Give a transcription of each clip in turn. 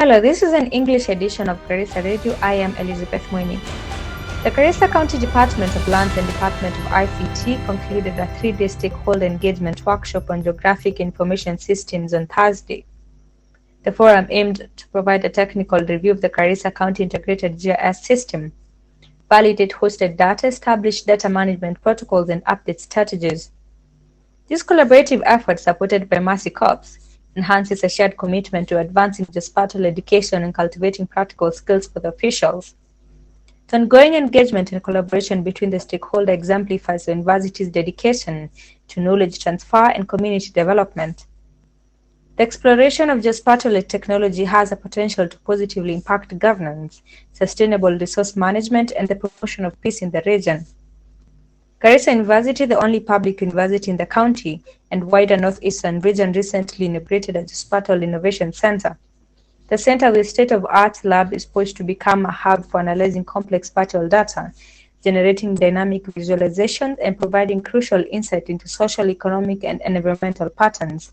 Hello, this is an English edition of Garissa Radio. I am Elizabeth Mweni. The Garissa County Department of Lands and Department of ICT concluded a 3-day stakeholder engagement workshop on geographic information systems on Thursday. The forum aimed to provide a technical review of the Garissa County Integrated GIS system, validate hosted data, establish data management protocols, and update strategies. This collaborative effort, supported by Mercy Corps, enhances a shared commitment to advancing geospatial education and cultivating practical skills for the officials. The ongoing engagement and collaboration between the stakeholders exemplifies the university's dedication to knowledge transfer and community development. The exploration of geospatial technology has a potential to positively impact governance, sustainable resource management, and the promotion of peace in the region. Garissa University, the only public university in the county and wider northeastern region, recently inaugurated a Geospatial Innovation Center. The center, with state-of-the-art lab, is poised to become a hub for analyzing complex spatial data, generating dynamic visualizations, and providing crucial insight into social, economic, and environmental patterns.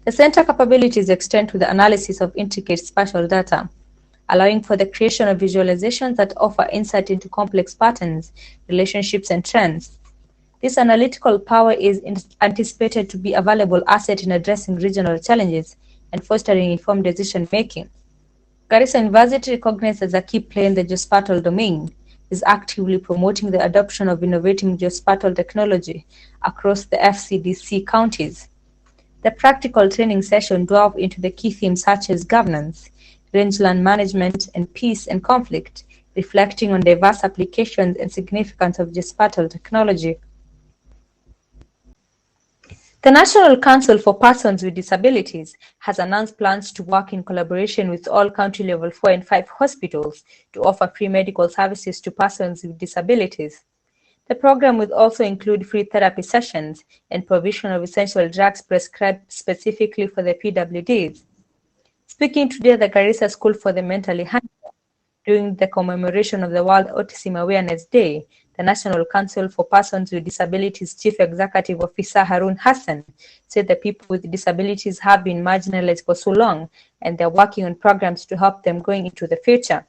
The center capabilities extend to the analysis of intricate spatial data, allowing for the creation of visualizations that offer insight into complex patterns, relationships, and trends. This analytical power is anticipated to be a valuable asset in addressing regional challenges and fostering informed decision-making. Garissa University, recognized as a key player in the geospatial domain, is actively promoting the adoption of innovative geospatial technology across the FCDC counties. The practical training session delved into the key themes such as governance, rangeland management, and peace and conflict, reflecting on diverse applications and significance of geospatial technology. The National Council for Persons with Disabilities has announced plans to work in collaboration with all County Level 4 and 5 hospitals to offer free medical services to persons with disabilities. The program will also include free therapy sessions and provision of essential drugs prescribed specifically for the PWDs. Speaking today at the Garissa School for the Mentally Handicapped during the commemoration of the World Autism Awareness Day, the National Council for Persons with Disabilities Chief Executive Officer Harun Hassan said that people with disabilities have been marginalized for so long and they're working on programs to help them going into the future.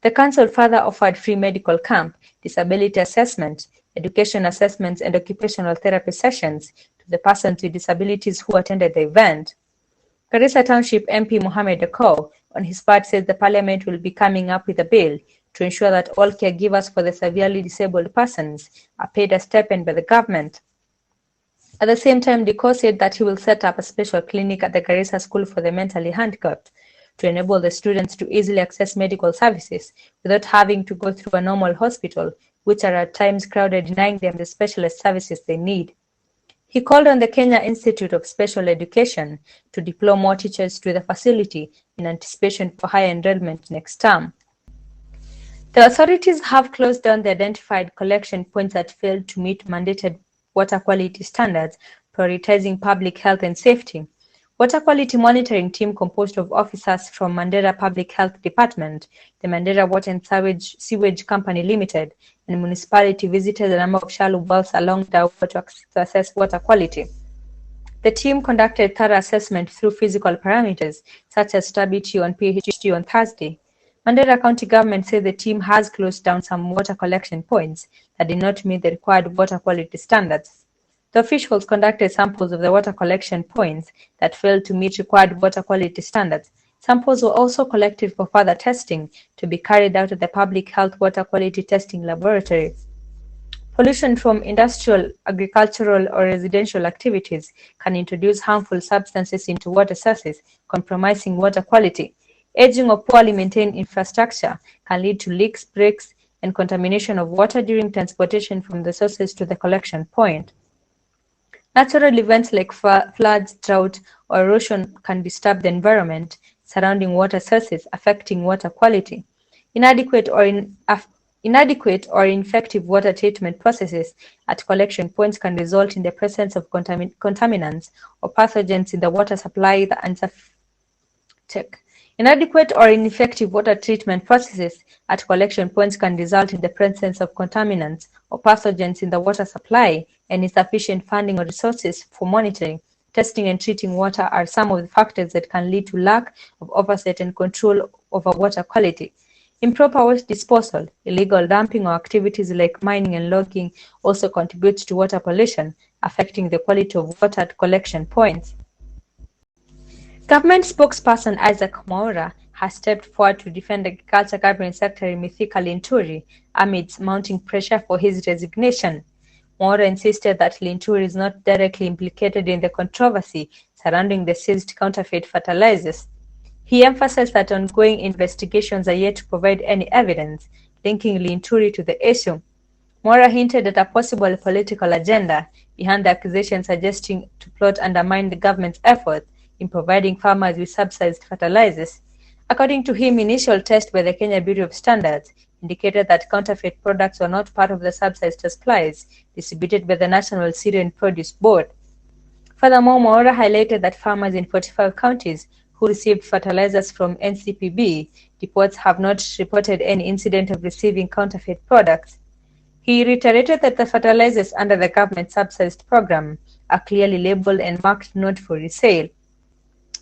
The council further offered free medical camp, disability assessment, education assessments, and occupational therapy sessions to the persons with disabilities who attended the event. Garissa Township MP Mohamed Akow, on his part, says the Parliament will be coming up with a bill to ensure that all caregivers for the severely disabled persons are paid a stipend by the government. At the same time, Akow said that he will set up a special clinic at the Garissa School for the Mentally Handicapped to enable the students to easily access medical services without having to go through a normal hospital, which are at times crowded, denying them the specialist services they need. He called on the Kenya Institute of Special Education to deploy more teachers to the facility in anticipation for higher enrollment next term. The authorities have closed down the identified collection points that failed to meet mandated water quality standards, prioritizing public health and safety. Water quality monitoring team composed of officers from Mandera Public Health Department, the Mandera Water and Sewage Company Limited, and municipality visited a number of shallow wells along the water to assess water quality. The team conducted thorough assessment through physical parameters such as stability and pH on Thursday. Mandera County government said the team has closed down some water collection points that did not meet the required water quality standards. The officials conducted samples of the water collection points that failed to meet required water quality standards. Samples were also collected for further testing to be carried out at the Public Health Water Quality Testing Laboratory. Pollution from industrial, agricultural, or residential activities can introduce harmful substances into water sources, compromising water quality. Aging or poorly maintained infrastructure can lead to leaks, breaks, and contamination of water during transportation from the sources to the collection point. Natural events like floods, drought, or erosion can disturb the environment surrounding water sources, affecting water quality. Inadequate or ineffective water treatment processes at collection points can result in the presence of contaminants or pathogens in the water supply. Inadequate or ineffective water treatment processes at collection points can result in the presence of contaminants or pathogens in the water supply and insufficient funding or resources for monitoring, testing and treating water are some of the factors that can lead to lack of oversight and control over water quality. Improper waste disposal, illegal dumping, or activities like mining and logging also contribute to water pollution, affecting the quality of water at collection points. Government spokesperson Isaac Mwaura has stepped forward to defend Agriculture Cabinet Secretary Mithika Linturi amidst mounting pressure for his resignation. Mwaura insisted that Linturi is not directly implicated in the controversy surrounding the seized counterfeit fertilizers. He emphasized that ongoing investigations are yet to provide any evidence linking Linturi to the issue. Mwaura hinted at a possible political agenda behind the accusation, suggesting to plot undermine the government's efforts in providing farmers with subsidized fertilizers. According to him, initial tests by the Kenya Bureau of Standards indicated that counterfeit products were not part of the subsidized supplies distributed by the National Cereal Produce Board. Furthermore, Mwaura highlighted that farmers in 45 counties who received fertilizers from NCPB depots have not reported any incident of receiving counterfeit products. He reiterated that the fertilizers under the government-subsidized program are clearly labeled and marked not for resale.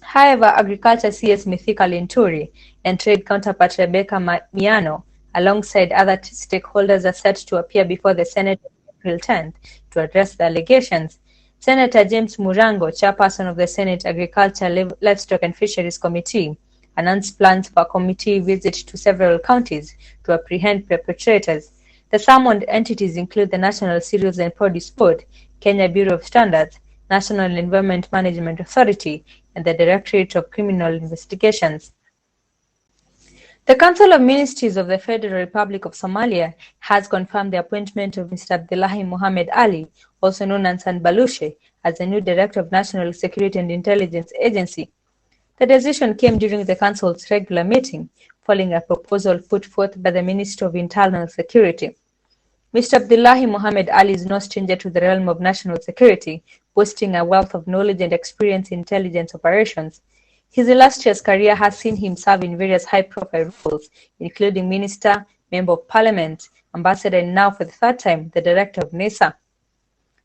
However, Agriculture CS Mithika Linturi and trade counterpart Rebecca Miano, alongside other stakeholders, are set to appear before the Senate on April 10th to address the allegations. Senator James Murango, chairperson of the Senate Agriculture, Livestock and Fisheries Committee, announced plans for a committee visit to several counties to apprehend perpetrators. The summoned entities include the National Cereals and Produce Board, Kenya Bureau of Standards, National Environment Management Authority, and the Directorate of Criminal Investigations. The Council of Ministries of the Federal Republic of Somalia has confirmed the appointment of Mr. Abdullahi Mohammed Ali, also known as Balushe, as the new Director of National Security and Intelligence Agency. The decision came during the Council's regular meeting, following a proposal put forth by the Minister of Internal Security. Mr. Abdullahi Mohammed Ali is no stranger to the realm of national security, boasting a wealth of knowledge and experience in intelligence operations. His illustrious career has seen him serve in various high-profile roles, including Minister, Member of Parliament, Ambassador, and now, for the third time, the Director of NESA.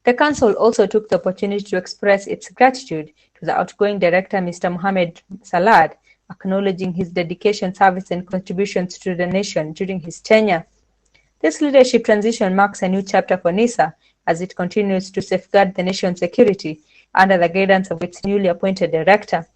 The Council also took the opportunity to express its gratitude to the outgoing Director, Mr. Mohamed Salad, acknowledging his dedication, service, and contributions to the nation during his tenure. This leadership transition marks a new chapter for NESA as it continues to safeguard the nation's security under the guidance of its newly appointed director.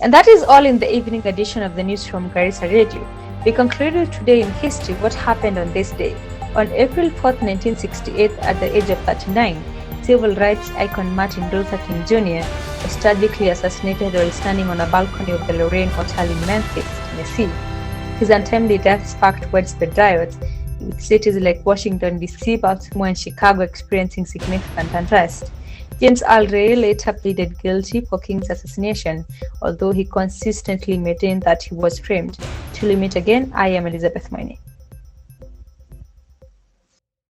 And that is all in the evening edition of the news from Garissa Radio. We concluded today in history what happened on this day. On April 4th, 1968, at the age of 39, civil rights icon Martin Luther King Jr. was tragically assassinated while standing on a balcony of the Lorraine Hotel in Memphis, Tennessee. His untimely death sparked widespread riots, with cities like Washington, D.C., Baltimore, and Chicago experiencing significant unrest. James Earl Ray later pleaded guilty for King's assassination, although he consistently maintained that he was framed. Till we meet again, I am Elizabeth Moine.